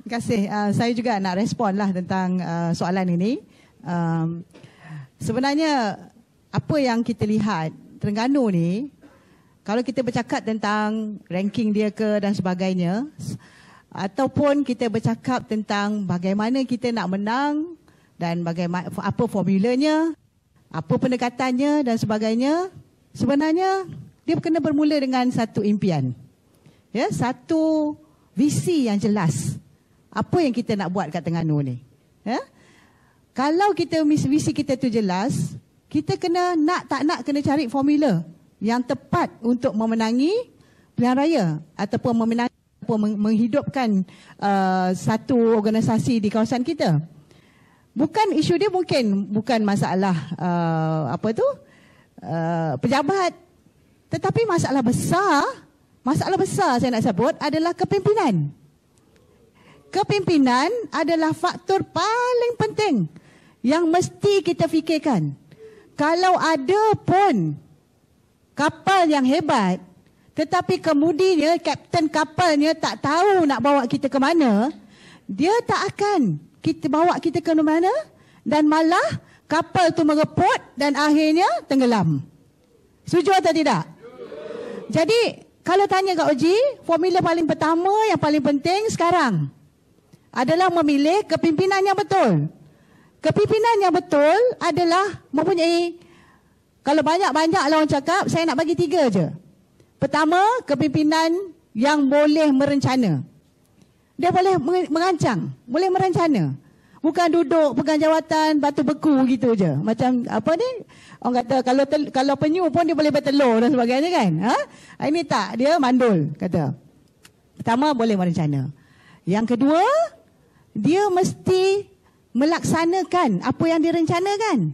Terima kasih. Saya juga nak respon lah tentang soalan ini. Sebenarnya apa yang kita lihat Terengganu ni, kalau kita bercakap tentang ranking dia ke dan sebagainya, ataupun kita bercakap tentang bagaimana kita nak menang dan bagaimana apa formulanya, apa pendekatannya dan sebagainya, sebenarnya dia kena bermula dengan satu impian. Ya, satu visi yang jelas. Apa yang kita nak buat kat Terengganu ni? Ya? Kalau kita visi kita tu jelas, kita kena nak tak nak kena cari formula yang tepat untuk memenangi pilihan raya ataupun menghidupkan satu organisasi di kawasan kita. Bukan isu dia bukan masalah pejabat, tetapi masalah besar saya nak sebut adalah kepimpinan. Kepimpinan adalah faktor paling penting yang mesti kita fikirkan. Kalau ada pun kapal yang hebat, tetapi kemudinya kapten kapalnya tak tahu nak bawa kita ke mana, dia tak akan bawa kita ke mana, dan malah kapal tu mereput dan akhirnya tenggelam. Setuju atau tidak? Jadi kalau tanya Kak Oji, formula paling pertama yang paling penting sekarang adalah memilih kepimpinan yang betul. Kepimpinan yang betul adalah mempunyai, kalau banyak-banyak lah orang cakap, saya nak bagi 3 je. Pertama, kepimpinan yang boleh merencana. Dia boleh merancang, boleh merencana. Bukan duduk pegang jawatan batu beku gitu je. Macam apa ni? Orang kata kalau penyu pun dia boleh bertelur dan sebagainya kan. Ini tak, dia mandul kata. Pertama, boleh merencana. Yang kedua, dia mesti melaksanakan apa yang direncanakan.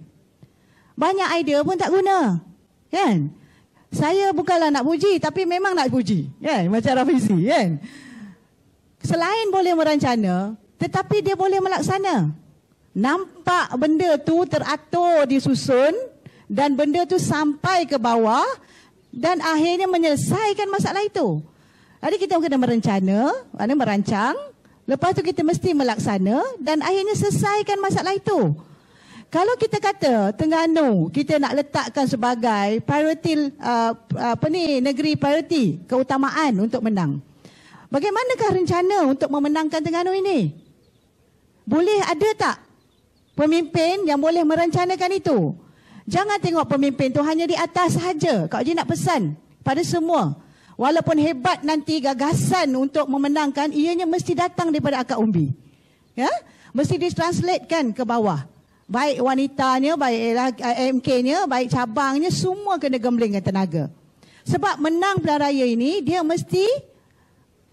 Banyak idea pun tak guna, kan? Saya bukanlah nak puji, tapi memang nak puji, kan? Macam Rafizi, kan? Selain boleh merancana, tetapi dia boleh melaksana. Nampak benda tu teratur, disusun, dan benda tu sampai ke bawah, dan akhirnya menyelesaikan masalah itu. Jadi kita kena merencana, merancang. Lepas tu kita mesti melaksana dan akhirnya selesaikan masalah itu. Kalau kita kata Terengganu kita nak letakkan sebagai priority negeri priority, keutamaan untuk menang. Bagaimanakah rencana untuk memenangkan Terengganu ini? Boleh ada tak pemimpin yang boleh merencanakan itu? Jangan tengok pemimpin tu hanya di atas sahaja. Kak Haji nak pesan pada semua. Walaupun hebat nanti gagasan untuk memenangkan, ianya mesti datang daripada akar umbi. Ya? Mesti ditranslatekan ke bawah. Baik wanitanya, baik AMK-nya, baik cabangnya, semua kena gemblengkan tenaga. Sebab menang pilihan raya ini, dia mesti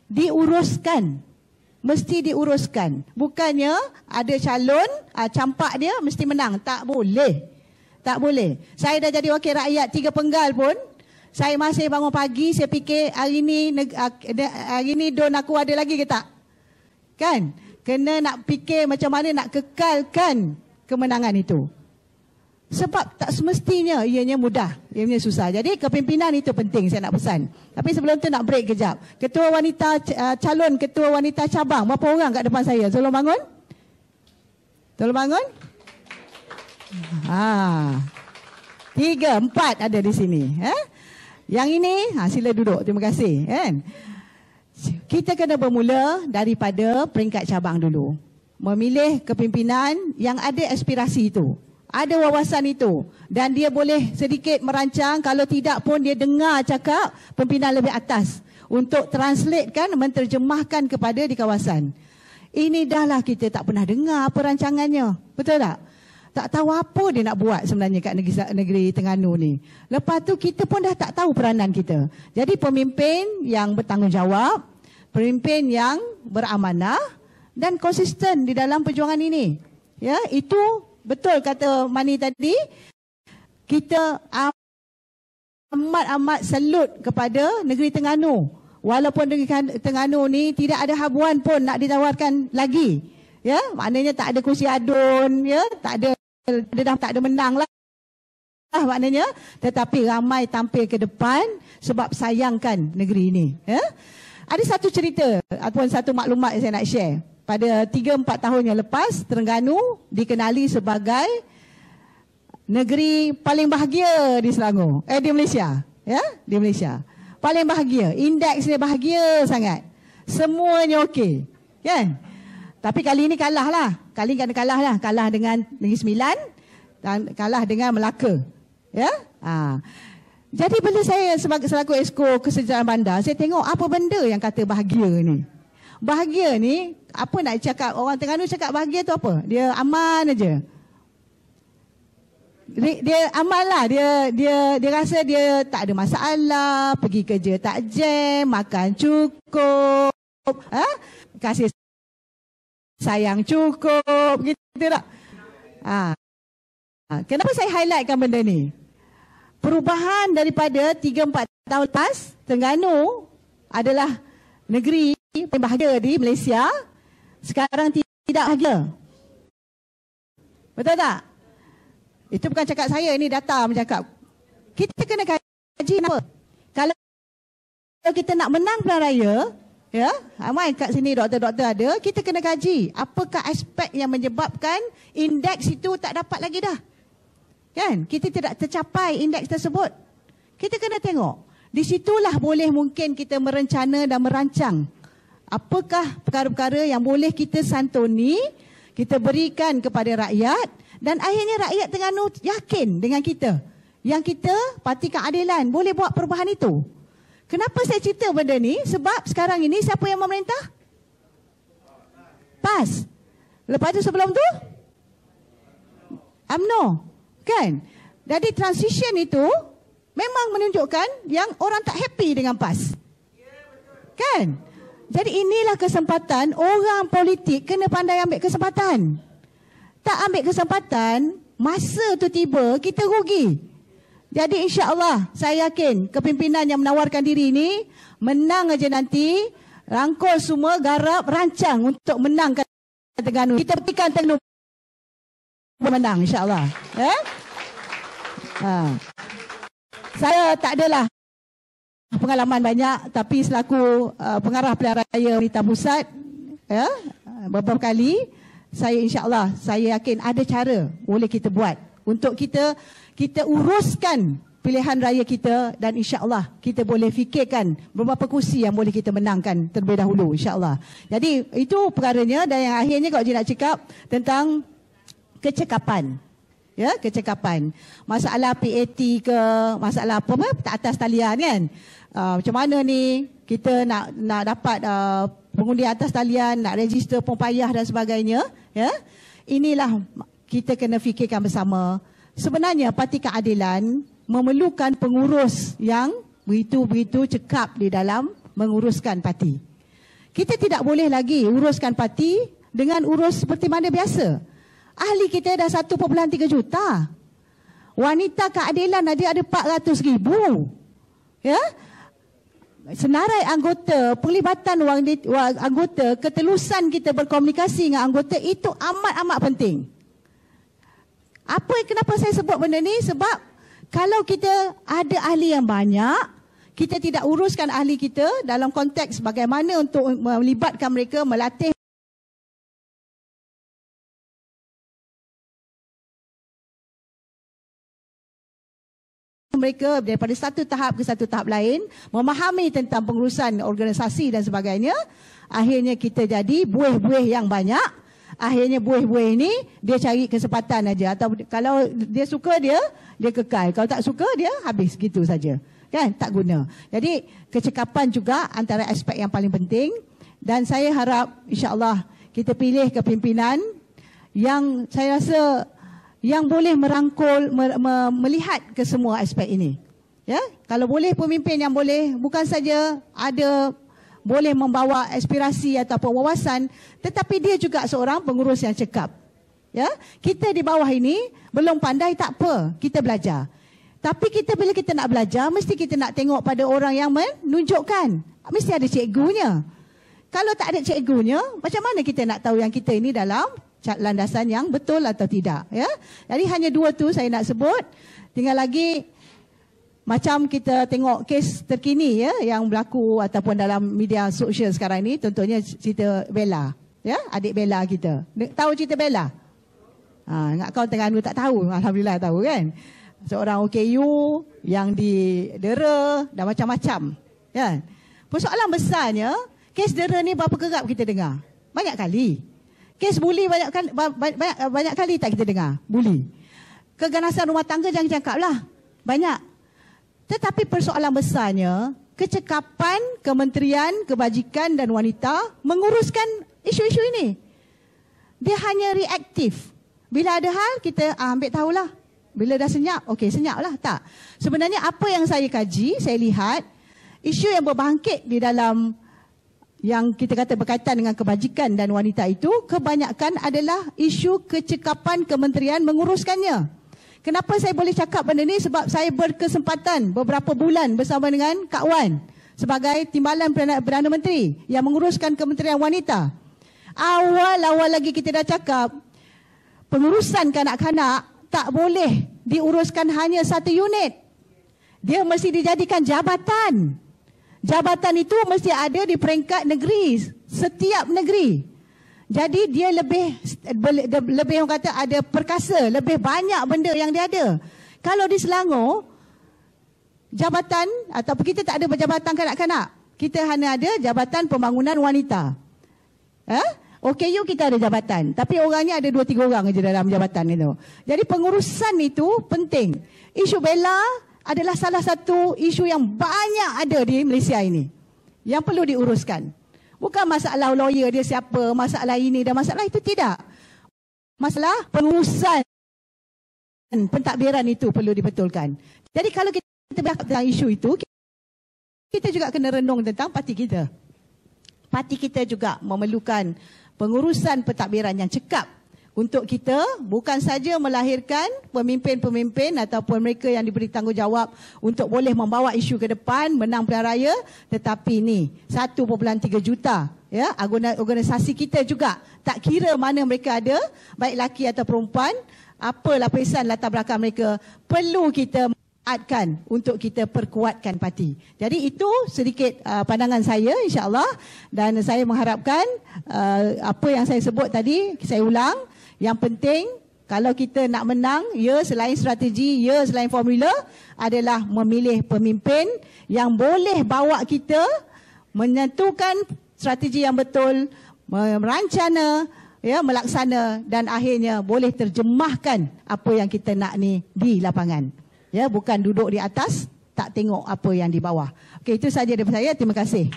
diuruskan. Mesti diuruskan. Bukannya ada calon, campak dia mesti menang. Tak boleh. Tak boleh. Saya dah jadi wakil rakyat 3 penggal pun, saya masih bangun pagi, saya fikir hari ni don aku ada lagi ke tak? Kan? Kena nak fikir macam mana nak kekalkan kemenangan itu. Sebab tak semestinya ianya mudah, ianya susah. Jadi kepimpinan itu penting, saya nak pesan. Tapi sebelum tu nak break kejap. Ketua wanita, calon ketua wanita cabang, berapa orang kat depan saya? Tolong bangun. Tolong bangun. 3, 4 ada di sini. Yang ini, sila duduk. Terima kasih. Kan? Kita kena bermula daripada peringkat cabang dulu. Memilih kepimpinan yang ada aspirasi itu. Ada wawasan itu. Dan dia boleh sedikit merancang. Kalau tidak pun dia dengar cakap pimpinan lebih atas. Untuk translatekan, menterjemahkan kepada di kawasan. Ini dahlah kita tak pernah dengar apa rancangannya. Betul tak? Tak tahu apa dia nak buat sebenarnya kat negeri Terengganu ni. Lepas tu kita pun dah tak tahu peranan kita. Jadi pemimpin yang bertanggungjawab, pemimpin yang beramanah dan konsisten di dalam perjuangan ini. Ya, itu betul kata Mani tadi. Kita amat salut kepada negeri Terengganu. Walaupun negeri Terengganu ni tidak ada habuan pun nak ditawarkan lagi. Ya, maknanya tak ada kursi adun, ya, dah tak ada menang lah maknanya, tetapi ramai tampil ke depan sebab sayangkan negeri ini. Ya? Ada satu cerita ataupun satu maklumat yang saya nak share. pada 3-4 tahun yang lepas, Terengganu dikenali sebagai negeri paling bahagia di Selangor, di Malaysia, ya, di Malaysia. Paling bahagia, indeks dia bahagia sangat. Semuanya okey, kan? Tapi kali ini kalah lah. Kali ini kalah lah, kalah dengan Negeri Sembilan dan kalah dengan Melaka, ya. Jadi bila saya selaku Exco Kesejahteraan Bandar, saya tengok apa benda yang kata bahagia ni. Bahagia ni, apa nak cakap, orang Terengganu cakap bahagia tu apa? Dia aman aja. Dia aman lah, dia rasa dia tak ada masalah, pergi kerja tak jam, makan cukup, kasih sayang cukup, gitu tak? Kenapa saya highlightkan benda ni? Perubahan daripada 3-4 tahun lepas, Terengganu adalah negeri paling bahagia di Malaysia, sekarang tidak bahagia. Betul tak? Itu bukan cakap saya, ini data bercakap. Kita kena kaji apa? Kalau kita nak menang pilihan raya, ya, ramai kat sini doktor-doktor ada, kita kena kaji apakah aspek yang menyebabkan indeks itu tak dapat lagi dah. Kan? Kita tidak tercapai indeks tersebut. Kita kena tengok. Di situlah boleh mungkin kita merencana dan merancang apakah perkara-perkara yang boleh kita santuni, kita berikan kepada rakyat. Dan akhirnya rakyat Terengganu yakin dengan kita. Yang kita, Parti Keadilan, boleh buat perubahan itu. Kenapa saya cerita benda ni? Sebab sekarang ini siapa yang memerintah? PAS. Lepas tu sebelum tu? UMNO. Kan? Jadi transition itu memang menunjukkan yang orang tak happy dengan PAS. Kan? Jadi inilah kesempatan orang politik kena pandai ambil kesempatan. Tak ambil kesempatan, masa tu tiba, kita rugi. Jadi insya-Allah, saya yakin kepimpinan yang menawarkan diri ini menang aja nanti, rangkul semua, garap, rancang untuk menangkan Terengganu. Kita berikan Terengganu menang insya-Allah. Saya tak adalah pengalaman banyak, tapi selaku pengarah pilihan raya Wanita Pusat, beberapa kali, saya insya-Allah, saya yakin ada cara boleh kita buat untuk kita uruskan pilihan raya kita, dan insya-Allah kita boleh fikirkan beberapa kursi yang boleh kita menangkan terlebih dahulu insya-Allah. Jadi itu perkaranya, dan yang akhirnya kalau saya nak cakap tentang kecekapan. Ya, kecekapan. Masalah PAT ke, masalah apa tak atas talian kan. Macam mana ni kita nak dapat pengundi atas talian, nak register pun payah dan sebagainya, ya. Inilah kita kena fikirkan bersama. Sebenarnya Parti Keadilan memerlukan pengurus yang begitu-begitu cekap di dalam menguruskan parti. Kita tidak boleh lagi uruskan parti dengan urus seperti mana biasa. Ahli kita dah 1.3 juta. Wanita Keadilan ada 400,000. Ya. Senarai anggota, pelibatan anggota, ketelusan kita berkomunikasi dengan anggota itu amat-amat penting. Kenapa saya sebut benda ni? Sebab kalau kita ada ahli yang banyak, kita tidak uruskan ahli kita dalam konteks bagaimana untuk melibatkan mereka, melatih mereka daripada satu tahap ke satu tahap lain, memahami tentang pengurusan organisasi dan sebagainya, akhirnya kita jadi buih-buih yang banyak. Akhirnya buih-buih ini dia cari kesempatan aja, atau kalau dia suka dia kekal, kalau tak suka dia habis gitu saja. Kan? Tak guna. Jadi kecekapan juga antara aspek yang paling penting, dan saya harap insya-Allah kita pilih kepimpinan yang saya rasa yang boleh merangkul, melihat ke semua aspek ini. Ya, kalau boleh pemimpin yang boleh bukan saja boleh membawa aspirasi ataupun wawasan, tetapi dia juga seorang pengurus yang cekap. Ya, kita di bawah ini belum pandai, tak apa, kita belajar. Tapi bila kita nak belajar, mesti kita nak tengok pada orang yang menunjukkan. Mesti ada cikgunya. Kalau tak ada cikgunya, macam mana kita nak tahu yang kita ini dalam landasan yang betul atau tidak, ya? Jadi hanya dua tu saya nak sebut. Tinggal lagi macam kita tengok kes terkini, ya, yang berlaku ataupun dalam media sosial sekarang ini, contohnya cerita Bella, Ya, adik Bella kita. Tahu cerita Bella? Ingat kau Terengganu tak tahu. Alhamdulillah tahu kan. Seorang OKU yang didera dan macam-macam. Kan? Persoalan besarnya, kes dera ni berapa kerap kita dengar? Banyak kali. Kes buli banyak kali tak kita dengar? Buli. Keganasan rumah tangga jangan cakap lah. Banyak. Tetapi persoalan besarnya, kecekapan Kementerian Kebajikan dan Wanita menguruskan isu-isu ini. Dia hanya reaktif. Bila ada hal, kita ambil tahulah. Bila dah senyap, okey senyap lah. Tak. Sebenarnya apa yang saya kaji, saya lihat, isu yang berbangkit di dalam yang kita kata berkaitan dengan kebajikan dan wanita itu, kebanyakan adalah isu kecekapan kementerian menguruskannya. Kenapa saya boleh cakap benda ni? Sebab saya berkesempatan beberapa bulan bersama dengan Kak Wan sebagai Timbalan Perdana Menteri yang menguruskan Kementerian Wanita. Awal-awal lagi kita dah cakap, pengurusan kanak-kanak tak boleh diuruskan hanya satu unit. Dia mesti dijadikan jabatan. Jabatan itu mesti ada di peringkat negeri, setiap negeri. Jadi dia lebih orang kata ada perkasa, lebih banyak benda yang dia ada. Kalau di Selangor, jabatan ataupun kita tak ada jabatan kanak-kanak. Kita hanya ada jabatan pembangunan wanita. OKU kita ada jabatan, tapi orangnya ada 2-3 orang saja dalam jabatan itu. Jadi pengurusan itu penting. Isu Bella adalah salah satu isu yang banyak ada di Malaysia ini yang perlu diuruskan. Bukan masalah lawyer dia siapa, masalah ini dan masalah itu, tidak. Masalah pengurusan pentadbiran itu perlu dibetulkan. Jadi kalau kita bercakap tentang isu itu, kita juga kena renung tentang parti kita. Parti kita juga memerlukan pengurusan pentadbiran yang cekap untuk kita bukan saja melahirkan pemimpin-pemimpin ataupun mereka yang diberi tanggungjawab untuk boleh membawa isu ke depan, menang pilihan raya, tetapi ni 1.3 juta ya organisasi kita juga, tak kira mana mereka ada, baik lelaki atau perempuan, apa lapisan latar belakang mereka, perlu kita manfaatkan untuk kita perkuatkan parti. Jadi itu sedikit pandangan saya, insya-Allah, dan saya mengharapkan apa yang saya sebut tadi, saya ulang. Yang penting, kalau kita nak menang, ya selain strategi, ya selain formula, adalah memilih pemimpin yang boleh bawa kita menentukan strategi yang betul, merancana, ya, melaksana, dan akhirnya boleh terjemahkan apa yang kita nak ni di lapangan. Ya, bukan duduk di atas, tak tengok apa yang di bawah. Okey, itu saja daripada saya. Terima kasih.